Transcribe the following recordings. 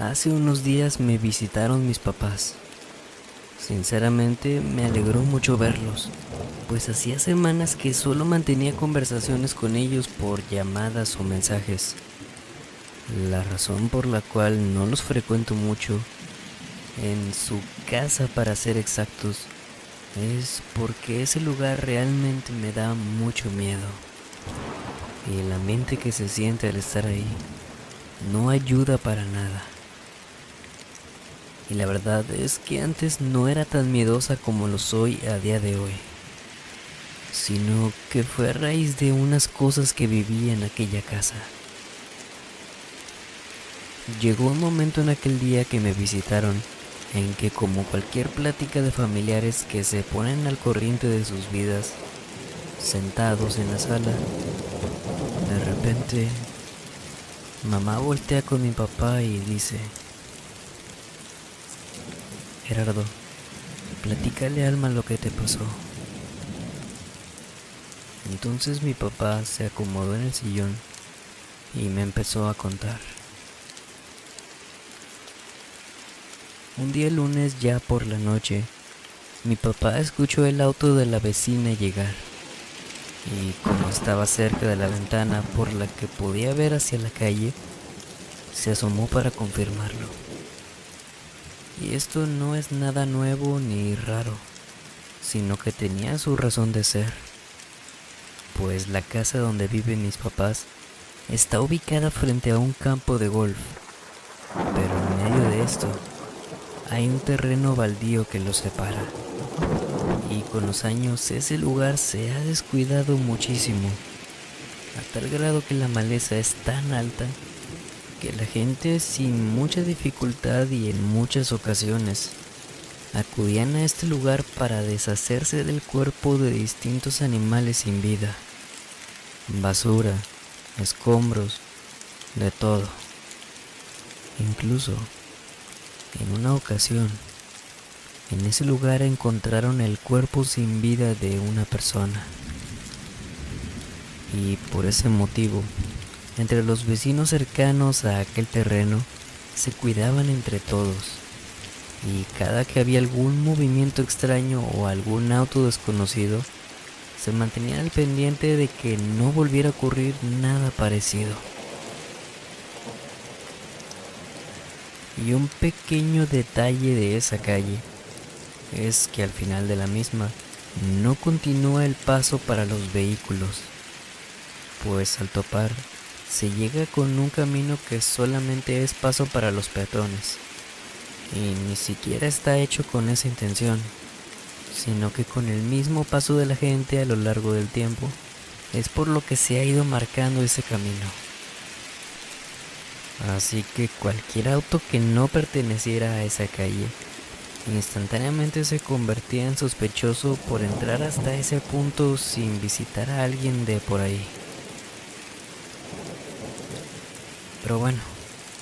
Hace unos días me visitaron mis papás. Sinceramente me alegró mucho verlos, pues hacía semanas que solo mantenía conversaciones con ellos por llamadas o mensajes. La razón por la cual no los frecuento mucho, en su casa para ser exactos, es porque ese lugar realmente me da mucho miedo. Y el ambiente que se siente al estar ahí no ayuda para nada. Y la verdad es que antes no era tan miedosa como lo soy a día de hoy, sino que fue a raíz de unas cosas que viví en aquella casa. Llegó un momento en aquel día que me visitaron en que, como cualquier plática de familiares que se ponen al corriente de sus vidas, sentados en la sala, de repente mamá voltea con mi papá y dice: Gerardo, platícale a Alma lo que te pasó. Entonces mi papá se acomodó en el sillón y me empezó a contar. Un día lunes ya por la noche, mi papá escuchó el auto de la vecina llegar y, como estaba cerca de la ventana por la que podía ver hacia la calle, se asomó para confirmarlo. Y esto no es nada nuevo ni raro, sino que tenía su razón de ser, pues la casa donde viven mis papás está ubicada frente a un campo de golf, pero en medio de esto hay un terreno baldío que los separa, y con los años ese lugar se ha descuidado muchísimo, a tal grado que la maleza es tan alta que la gente, sin mucha dificultad y en muchas ocasiones, acudían a este lugar para deshacerse del cuerpo de distintos animales sin vida, basura, escombros, de todo. Incluso, en una ocasión, en ese lugar encontraron el cuerpo sin vida de una persona. Y por ese motivo, entre los vecinos cercanos a aquel terreno, se cuidaban entre todos. Y cada que había algún movimiento extraño o algún auto desconocido, se mantenían al pendiente de que no volviera a ocurrir nada parecido. Y un pequeño detalle de esa calle es que al final de la misma no continúa el paso para los vehículos, pues al topar se llega con un camino que solamente es paso para los peatones, y ni siquiera está hecho con esa intención, sino que con el mismo paso de la gente a lo largo del tiempo es por lo que se ha ido marcando ese camino. Así que cualquier auto que no perteneciera a esa calle instantáneamente se convertía en sospechoso por entrar hasta ese punto sin visitar a alguien de por ahí. Pero bueno,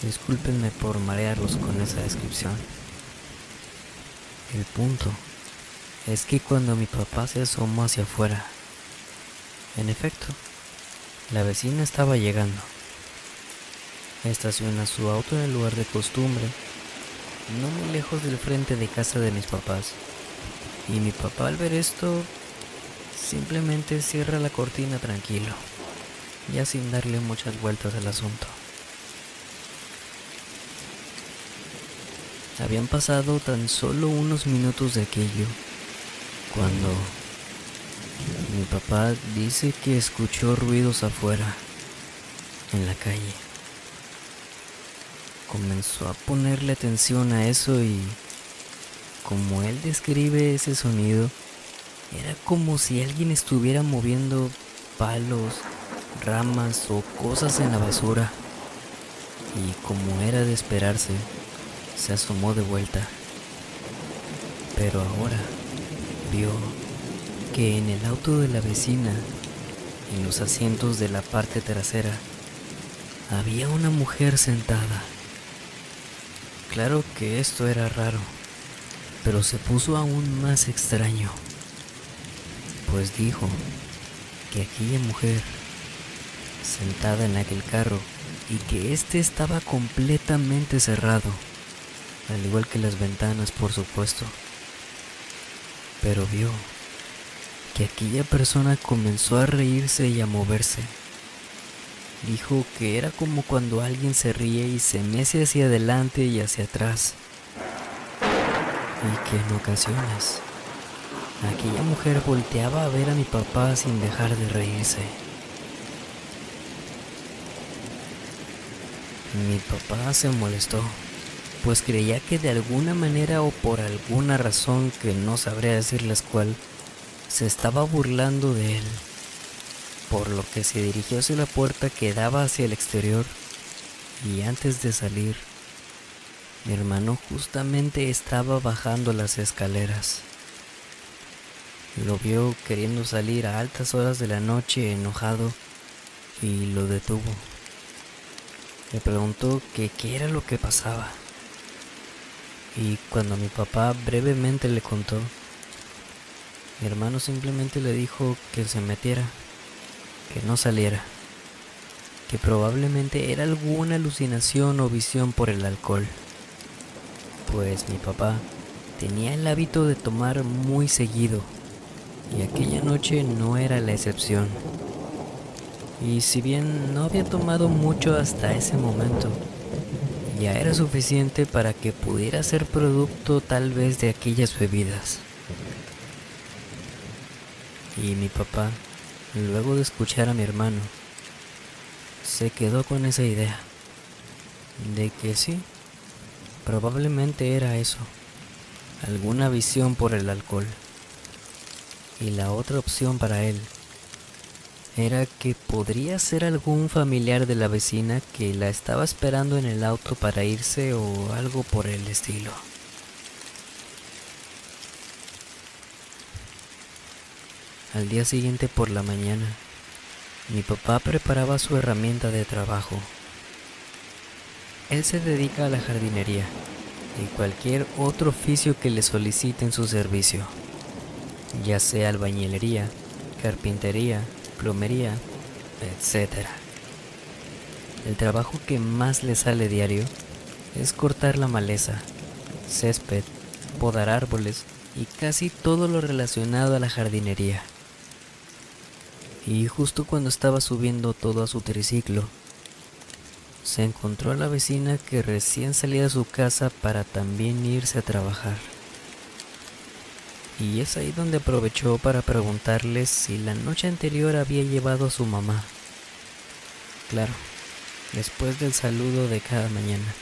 discúlpenme por marearlos con esa descripción. El punto es que cuando mi papá se asomó hacia afuera, en efecto, la vecina estaba llegando. Estaciona su auto en el lugar de costumbre, no muy lejos del frente de casa de mis papás. Y mi papá, al ver esto, simplemente cierra la cortina tranquilo, ya sin darle muchas vueltas al asunto. Habían pasado tan solo unos minutos de aquello, cuando mi papá dice que escuchó ruidos afuera, en la calle. Comenzó a ponerle atención a eso y, como él describe ese sonido, era como si alguien estuviera moviendo palos, ramas o cosas en la basura. Y como era de esperarse, se asomó de vuelta. Pero ahora vio que en el auto de la vecina, en los asientos de la parte trasera, había una mujer sentada. Claro que esto era raro, pero se puso aún más extraño, pues dijo que aquella mujer sentada en aquel carro y que éste estaba completamente cerrado, al igual que las ventanas, por supuesto. Pero vio que aquella persona comenzó a reírse y a moverse. Dijo que era como cuando alguien se ríe y se mece hacia adelante y hacia atrás, y que en ocasiones aquella mujer volteaba a ver a mi papá sin dejar de reírse. Mi papá se molestó, pues creía que de alguna manera o por alguna razón que no sabría decirles cuál, se estaba burlando de él, por lo que se dirigió hacia la puerta que daba hacia el exterior, y antes de salir, mi hermano justamente estaba bajando las escaleras. Lo vio queriendo salir a altas horas de la noche enojado y lo detuvo. Le preguntó que qué era lo que pasaba. Y cuando mi papá brevemente le contó, mi hermano simplemente le dijo que se metiera, que no saliera, que probablemente era alguna alucinación o visión por el alcohol, pues mi papá tenía el hábito de tomar muy seguido y aquella noche no era la excepción. Y si bien no había tomado mucho hasta ese momento, ya era suficiente para que pudiera ser producto tal vez de aquellas bebidas. Y mi papá, luego de escuchar a mi hermano, se quedó con esa idea de que sí, probablemente era eso, alguna visión por el alcohol. Y la otra opción para él era que podría ser algún familiar de la vecina que la estaba esperando en el auto para irse o algo por el estilo. Al día siguiente por la mañana, mi papá preparaba su herramienta de trabajo. Él se dedica a la jardinería y cualquier otro oficio que le soliciten su servicio, ya sea albañilería, carpintería, plomería, etc. El trabajo que más le sale diario es cortar la maleza, césped, podar árboles y casi todo lo relacionado a la jardinería. Y justo cuando estaba subiendo todo a su triciclo, se encontró a la vecina que recién salía de su casa para también irse a trabajar. Y es ahí donde aprovechó para preguntarle si la noche anterior había llevado a su mamá. Claro, después del saludo de cada mañana.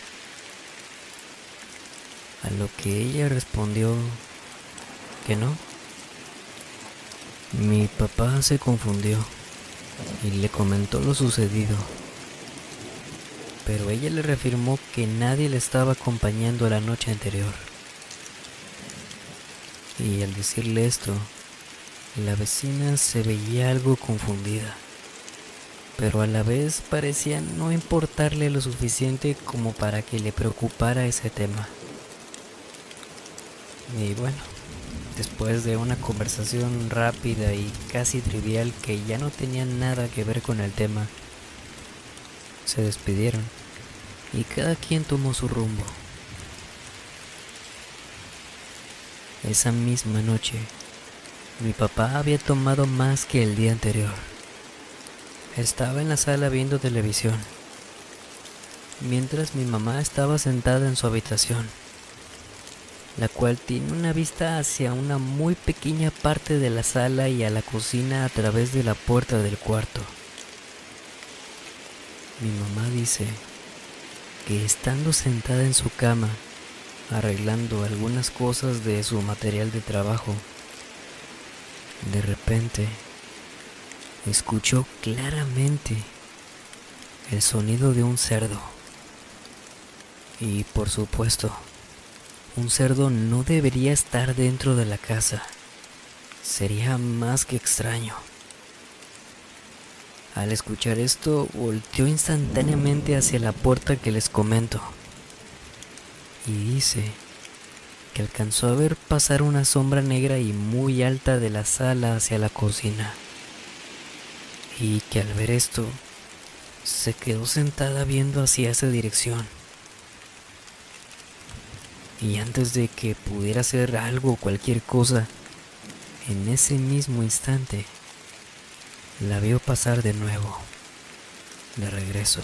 A lo que ella respondió que no. Mi papá se confundió y le comentó lo sucedido, pero ella le reafirmó que nadie le estaba acompañando la noche anterior. Y al decirle esto, la vecina se veía algo confundida, pero a la vez parecía no importarle lo suficiente como para que le preocupara ese tema. Y bueno, después de una conversación rápida y casi trivial que ya no tenía nada que ver con el tema, se despidieron y cada quien tomó su rumbo. Esa misma noche, mi papá había tomado más que el día anterior. Estaba en la sala viendo televisión, mientras mi mamá estaba sentada en su habitación, la cual tiene una vista hacia una muy pequeña parte de la sala y a la cocina a través de la puerta del cuarto. Mi mamá dice que estando sentada en su cama, arreglando algunas cosas de su material de trabajo, de repente escuchó claramente el sonido de un cerdo. Y por supuesto, un cerdo no debería estar dentro de la casa. Sería más que extraño. Al escuchar esto, volteó instantáneamente hacia la puerta que les comento. Y dice que alcanzó a ver pasar una sombra negra y muy alta de la sala hacia la cocina. Y que al ver esto, se quedó sentada viendo hacia esa dirección. Y antes de que pudiera hacer algo o cualquier cosa, en ese mismo instante, la vio pasar de nuevo, de regreso.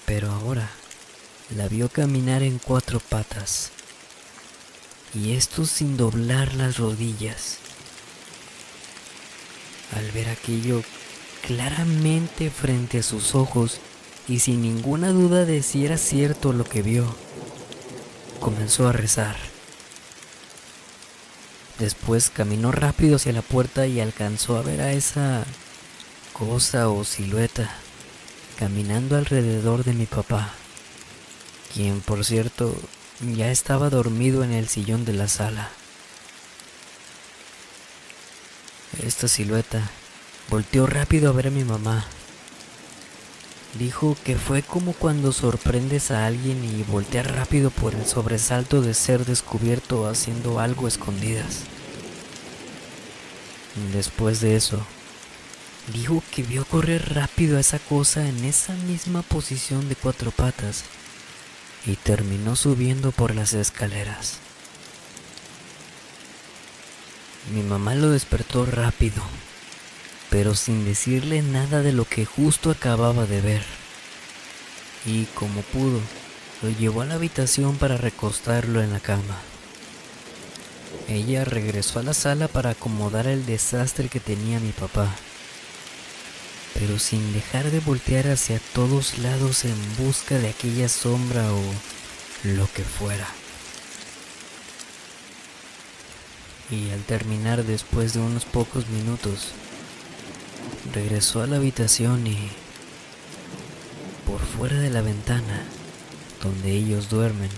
Pero ahora la vio caminar en 4 patas, y esto sin doblar las rodillas. Al ver aquello claramente frente a sus ojos y sin ninguna duda de si era cierto lo que vio, comenzó a rezar. Después caminó rápido hacia la puerta y alcanzó a ver a esa cosa o silueta caminando alrededor de mi papá, quien por cierto ya estaba dormido en el sillón de la sala. Esta silueta volteó rápido a ver a mi mamá. Dijo que fue como cuando sorprendes a alguien y voltea rápido por el sobresalto de ser descubierto haciendo algo a escondidas. Después de eso, dijo que vio correr rápido a esa cosa en esa misma posición de 4 patas y terminó subiendo por las escaleras. Mi mamá lo despertó rápido, pero sin decirle nada de lo que justo acababa de ver. Y como pudo, lo llevó a la habitación para recostarlo en la cama. Ella regresó a la sala para acomodar el desastre que tenía mi papá, pero sin dejar de voltear hacia todos lados en busca de aquella sombra o lo que fuera. Y al terminar, después de unos pocos minutos, regresó a la habitación y, por fuera de la ventana donde ellos duermen,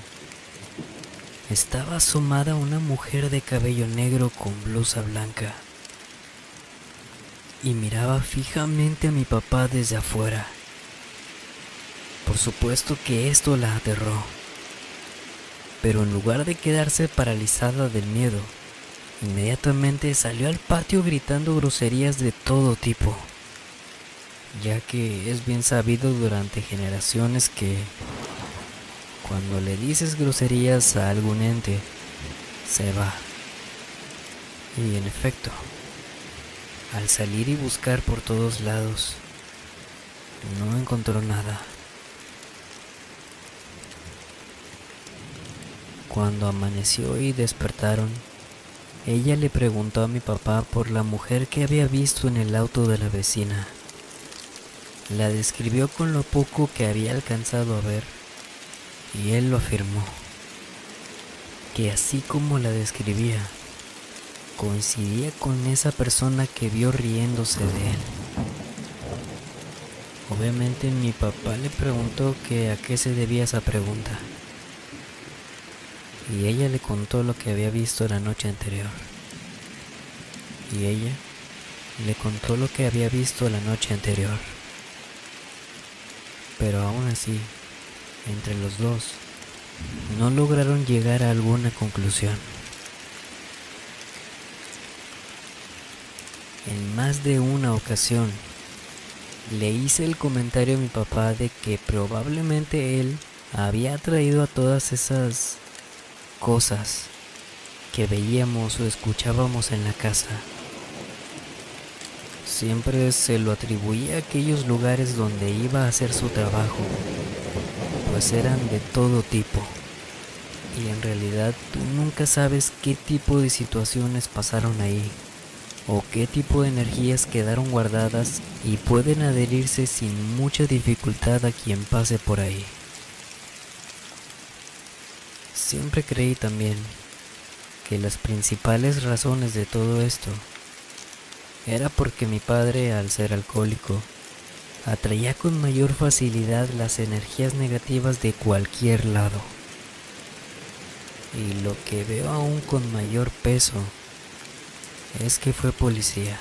estaba asomada una mujer de cabello negro con blusa blanca y miraba fijamente a mi papá desde afuera. Por supuesto que esto la aterró, pero en lugar de quedarse paralizada del miedo, inmediatamente salió al patio gritando groserías de todo tipo, ya que es bien sabido durante generaciones que cuando le dices groserías a algún ente, se va. Y en efecto, al salir y buscar por todos lados, no encontró nada. Cuando amaneció y despertaron, ella le preguntó a mi papá por la mujer que había visto en el auto de la vecina. La describió con lo poco que había alcanzado a ver, y él lo afirmó, que así como la describía, coincidía con esa persona que vio riéndose de él. Obviamente mi papá le preguntó que a qué se debía esa pregunta, y ella le contó lo que había visto la noche anterior. Y ella le contó lo que había visto la noche anterior. Pero aún así, entre los dos, no lograron llegar a alguna conclusión. En más de una ocasión, le hice el comentario a mi papá de que probablemente él había traído a todas esas cosas que veíamos o escuchábamos en la casa. Siempre se lo atribuía a aquellos lugares donde iba a hacer su trabajo, pues eran de todo tipo. Y en realidad tú nunca sabes qué tipo de situaciones pasaron ahí, o qué tipo de energías quedaron guardadas y pueden adherirse sin mucha dificultad a quien pase por ahí. Siempre creí también que las principales razones de todo esto era porque mi padre, al ser alcohólico, atraía con mayor facilidad las energías negativas de cualquier lado. Y lo que veo aún con mayor peso es que fue policía.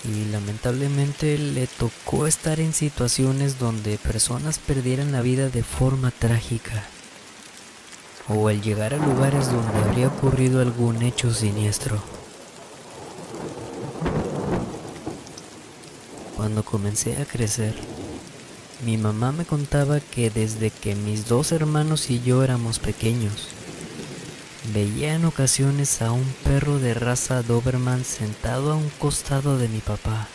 Y lamentablemente le tocó estar en situaciones donde personas perdieran la vida de forma trágica, o al llegar a lugares donde habría ocurrido algún hecho siniestro. Cuando comencé a crecer, mi mamá me contaba que desde que mis dos hermanos y yo éramos pequeños, veía en ocasiones a un perro de raza Doberman sentado a un costado de mi papá.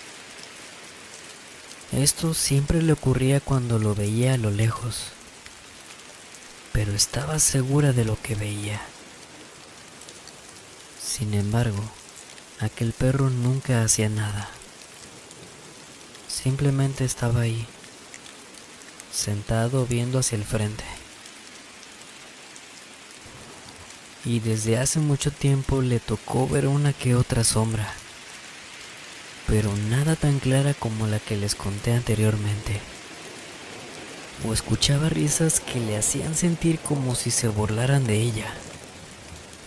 Esto siempre le ocurría cuando lo veía a lo lejos, pero estaba segura de lo que veía. Sin embargo, aquel perro nunca hacía nada. Simplemente estaba ahí, sentado viendo hacia el frente. Y desde hace mucho tiempo le tocó ver una que otra sombra, pero nada tan clara como la que les conté anteriormente. O escuchaba risas que le hacían sentir como si se burlaran de ella,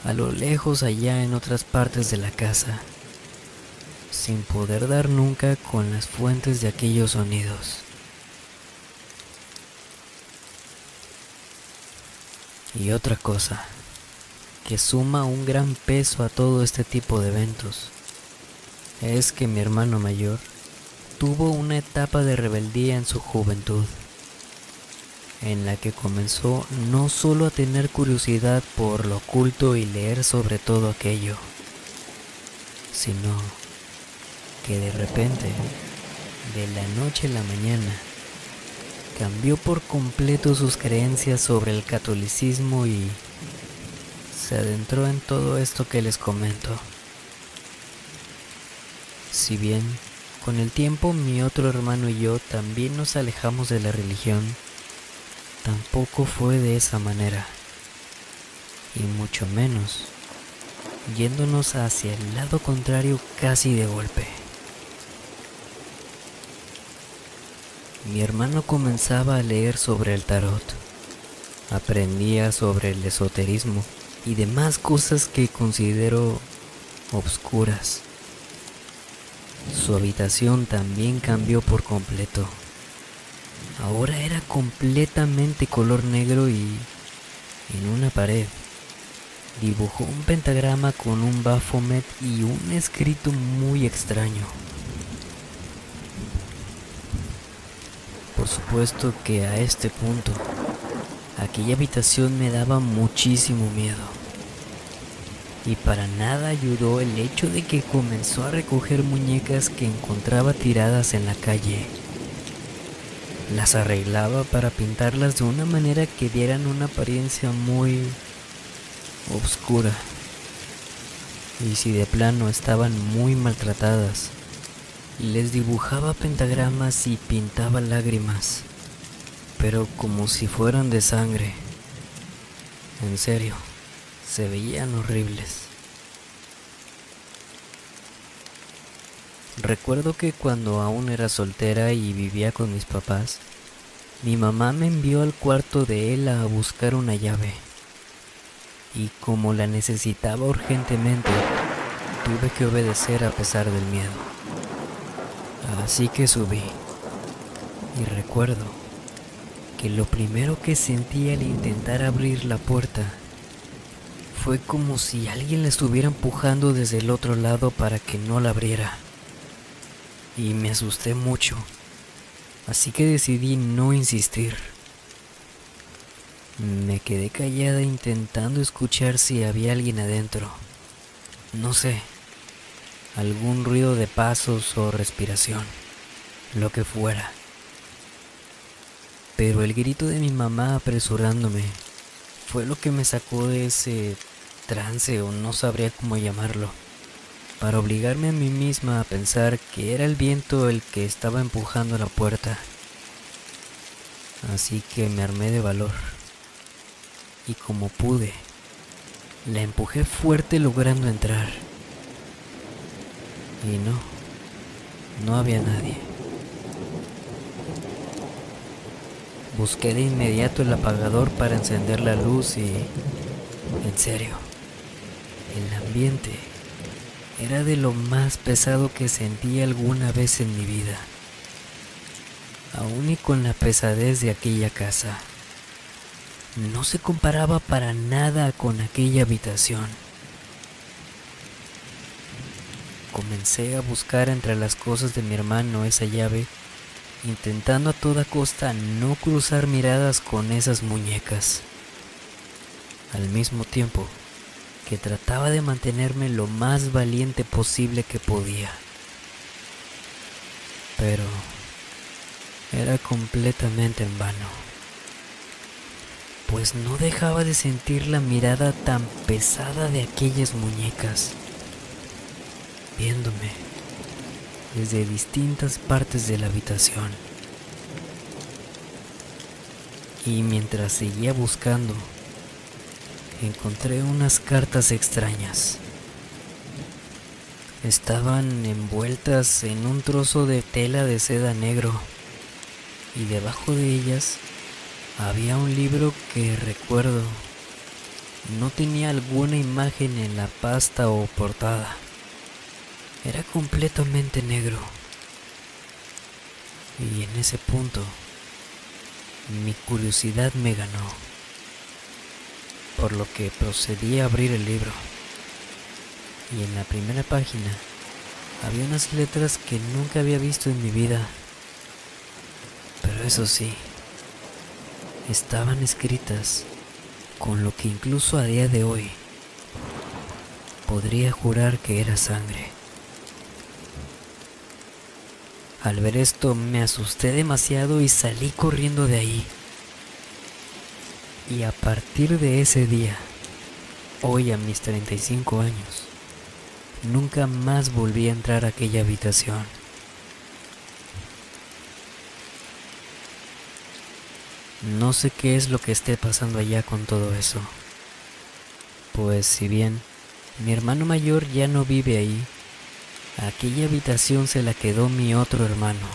a lo lejos allá en otras partes de la casa, sin poder dar nunca con las fuentes de aquellos sonidos. Y otra cosa, que suma un gran peso a todo este tipo de eventos, es que mi hermano mayor tuvo una etapa de rebeldía en su juventud, en la que comenzó no solo a tener curiosidad por lo oculto y leer sobre todo aquello, sino que de repente, de la noche a la mañana, cambió por completo sus creencias sobre el catolicismo y se adentró en todo esto que les comento. Si bien, con el tiempo mi otro hermano y yo también nos alejamos de la religión, tampoco fue de esa manera, y mucho menos yéndonos hacia el lado contrario casi de golpe. Mi hermano comenzaba a leer sobre el tarot, aprendía sobre el esoterismo y demás cosas que considero obscuras. Su habitación también cambió por completo. Ahora era completamente color negro y en una pared dibujó un pentagrama con un Baphomet y un escrito muy extraño. Por supuesto que a este punto, aquella habitación me daba muchísimo miedo. Y para nada ayudó el hecho de que comenzó a recoger muñecas que encontraba tiradas en la calle. Las arreglaba para pintarlas de una manera que dieran una apariencia muy oscura. Y si de plano estaban muy maltratadas, les dibujaba pentagramas y pintaba lágrimas, pero como si fueran de sangre. En serio, se veían horribles. Recuerdo que cuando aún era soltera y vivía con mis papás, mi mamá me envió al cuarto de él a buscar una llave. Y como la necesitaba urgentemente, tuve que obedecer a pesar del miedo. Así que subí. Y recuerdo que lo primero que sentí al intentar abrir la puerta fue como si alguien la estuviera empujando desde el otro lado para que no la abriera. Y me asusté mucho, así que decidí no insistir. Me quedé callada intentando escuchar si había alguien adentro. No sé, algún ruido de pasos o respiración, lo que fuera. Pero el grito de mi mamá apresurándome fue lo que me sacó de ese trance, o no sabría cómo llamarlo, para obligarme a mí misma a pensar que era el viento el que estaba empujando la puerta. Así que me armé de valor y como pude, la empujé fuerte logrando entrar. Y no había nadie. Busqué de inmediato el apagador para encender la luz y, en serio, el ambiente era de lo más pesado que sentí alguna vez en mi vida. Aún y con la pesadez de aquella casa, no se comparaba para nada con aquella habitación. comencé a buscar entre las cosas de mi hermano esa llave, intentando a toda costa no cruzar miradas con esas muñecas. Al mismo tiempo que trataba de mantenerme lo más valiente posible que podía. Pero era completamente en vano, pues no dejaba de sentir la mirada tan pesada de aquellas muñecas, viéndome desde distintas partes de la habitación. Y mientras seguía buscando, encontré unas cartas extrañas. Estaban envueltas en un trozo de tela de seda negro, y debajo de ellas había un libro que recuerdo no tenía alguna imagen en la pasta o portada. Era completamente negro. Y en ese punto, mi curiosidad me ganó, por lo que procedí a abrir el libro. Y en la primera página había unas letras que nunca había visto en mi vida. Pero eso sí, estaban escritas con lo que incluso a día de hoy podría jurar que era sangre. Al ver esto me asusté demasiado y salí corriendo de ahí. Y a partir de ese día, hoy a mis 35 años, nunca más volví a entrar a aquella habitación. No sé qué es lo que esté pasando allá con todo eso. Pues si bien mi hermano mayor ya no vive ahí, aquella habitación se la quedó mi otro hermano.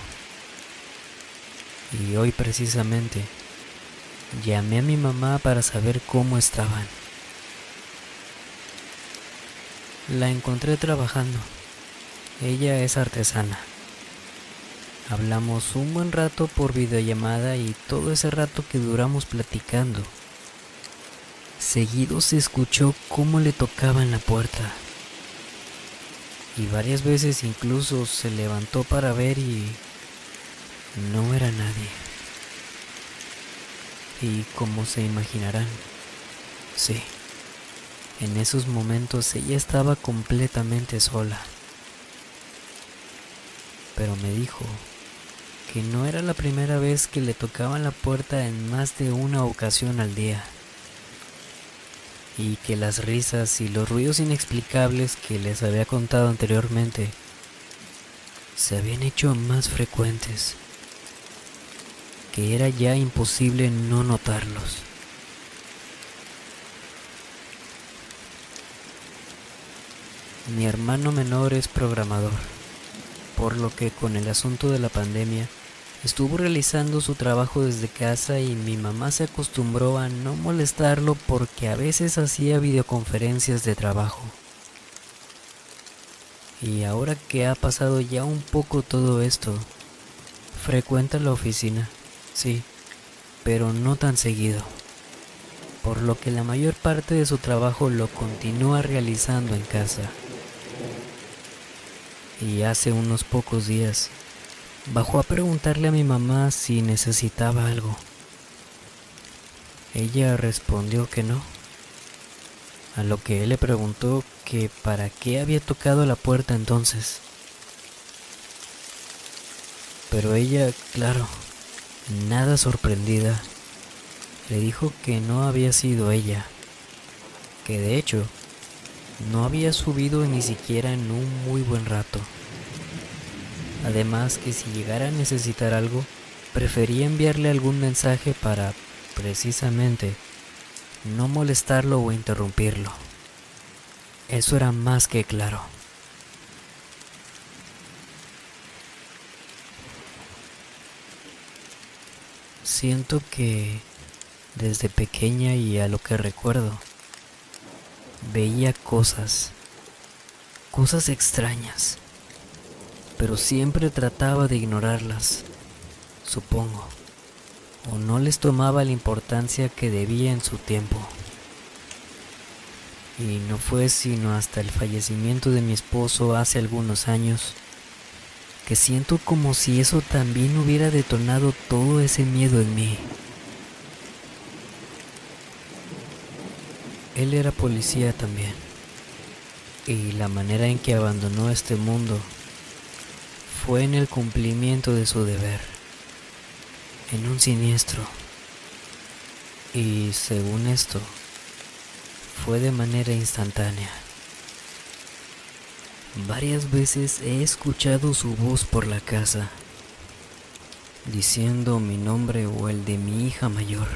Y hoy precisamente llamé a mi mamá para saber cómo estaban. La encontré trabajando. Ella es artesana. Hablamos un buen rato por videollamada y todo ese rato que duramos platicando, seguido se escuchó cómo le tocaban la puerta. Y varias veces incluso se levantó para ver y no era nadie. Y como se imaginarán, sí, en esos momentos ella estaba completamente sola. Pero me dijo que no era la primera vez que le tocaban la puerta en más de una ocasión al día. Y que las risas y los ruidos inexplicables que les había contado anteriormente se habían hecho más frecuentes, que era ya imposible no notarlos. Mi hermano menor es programador, por lo que con el asunto de la pandemia estuvo realizando su trabajo desde casa y mi mamá se acostumbró a no molestarlo porque a veces hacía videoconferencias de trabajo. Y ahora que ha pasado ya un poco todo esto, frecuenta la oficina, sí, pero no tan seguido, por lo que la mayor parte de su trabajo lo continúa realizando en casa. Y hace unos pocos días bajó a preguntarle a mi mamá si necesitaba algo. Ella respondió que no, a lo que él le preguntó que para qué había tocado la puerta entonces. Pero ella, claro, nada sorprendida, le dijo que no había sido ella, que de hecho no había subido ni siquiera en un muy buen rato. Además que si llegara a necesitar algo, prefería enviarle algún mensaje para, precisamente, no molestarlo o interrumpirlo. Eso era más que claro. Siento que desde pequeña y a lo que recuerdo, veía cosas extrañas, pero siempre trataba de ignorarlas, supongo, o no les tomaba la importancia que debía en su tiempo. Y no fue sino hasta el fallecimiento de mi esposo hace algunos años que siento como si eso también hubiera detonado todo ese miedo en mí. Él era policía también, y la manera en que abandonó este mundo fue en el cumplimiento de su deber, en un siniestro. Y según esto, fue de manera instantánea. Varias veces he escuchado su voz por la casa, diciendo mi nombre o el de mi hija mayor.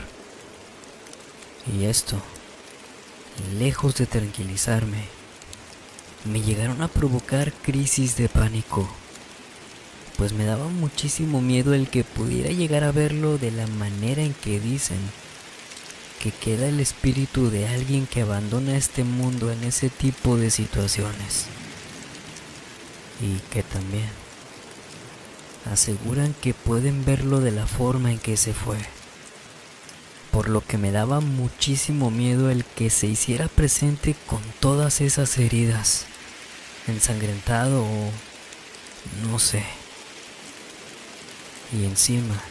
Y esto, lejos de tranquilizarme, me llegaron a provocar crisis de pánico, pues me daba muchísimo miedo el que pudiera llegar a verlo de la manera en que dicen que queda el espíritu de alguien que abandona este mundo en ese tipo de situaciones. Y que también aseguran que pueden verlo de la forma en que se fue. Por lo que me daba muchísimo miedo el que se hiciera presente con todas esas heridas, ensangrentado o no sé. Y encima,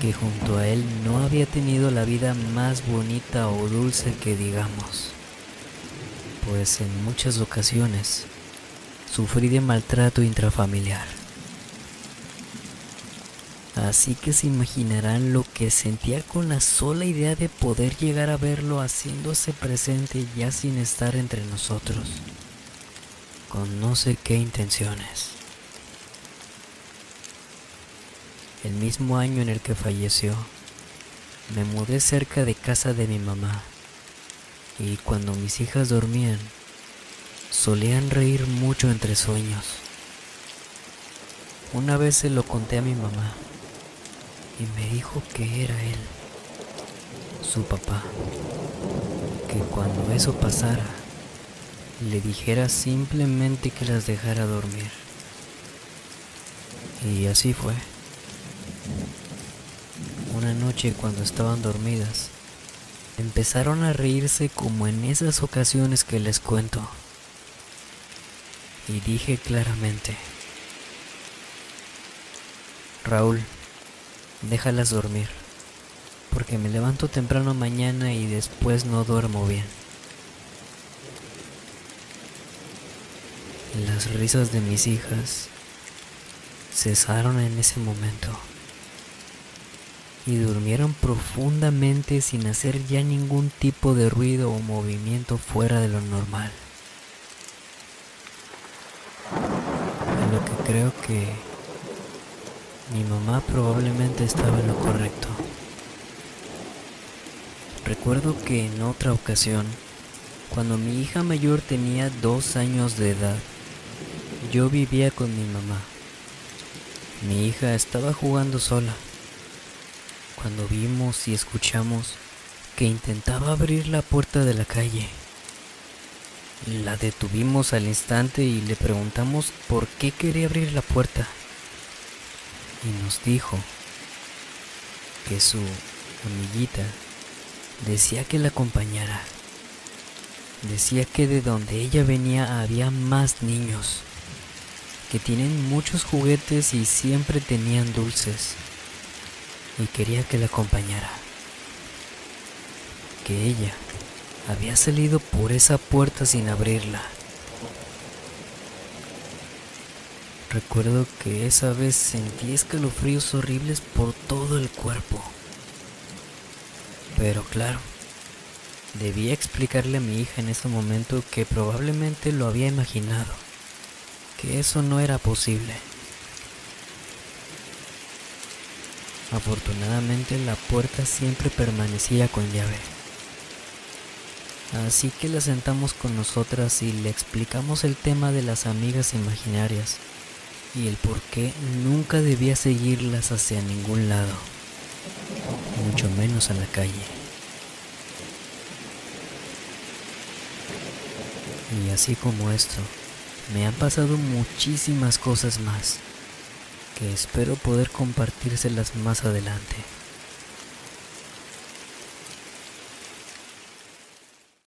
que junto a él no había tenido la vida más bonita o dulce que digamos, pues en muchas ocasiones sufrí de maltrato intrafamiliar. Así que se imaginarán lo que sentía con la sola idea de poder llegar a verlo haciéndose presente ya sin estar entre nosotros, con no sé qué intenciones. El mismo año en el que falleció, me mudé cerca de casa de mi mamá, y cuando mis hijas dormían, solían reír mucho entre sueños. Una vez se lo conté a mi mamá, y me dijo que era él, su papá, que cuando eso pasara, le dijera simplemente que las dejara dormir. Y así fue. Una noche cuando estaban dormidas, empezaron a reírse como en esas ocasiones que les cuento. Y dije claramente: Raúl, déjalas dormir, porque me levanto temprano mañana y después no duermo bien. Las risas de mis hijas cesaron en ese momento y durmieron profundamente sin hacer ya ningún tipo de ruido o movimiento fuera de lo normal. En lo que creo que mi mamá probablemente estaba en lo correcto. Recuerdo que en otra ocasión, cuando mi hija mayor tenía 2 años de edad, yo vivía con mi mamá. Mi hija estaba jugando sola, cuando vimos y escuchamos que intentaba abrir la puerta de la calle. La detuvimos al instante y le preguntamos por qué quería abrir la puerta. Y nos dijo que su amiguita decía que la acompañara. Decía que de donde ella venía había más niños, que tienen muchos juguetes y siempre tenían dulces, y quería que la acompañara. Que ella había salido por esa puerta sin abrirla. Recuerdo que esa vez sentí escalofríos horribles por todo el cuerpo. Pero claro, debía explicarle a mi hija en ese momento que probablemente lo había imaginado, que eso no era posible. Afortunadamente la puerta siempre permanecía con llave. Así que la sentamos con nosotras y le explicamos el tema de las amigas imaginarias y el por qué nunca debía seguirlas hacia ningún lado, mucho menos a la calle. Y así como esto, me han pasado muchísimas cosas más, que espero poder compartírselas más adelante.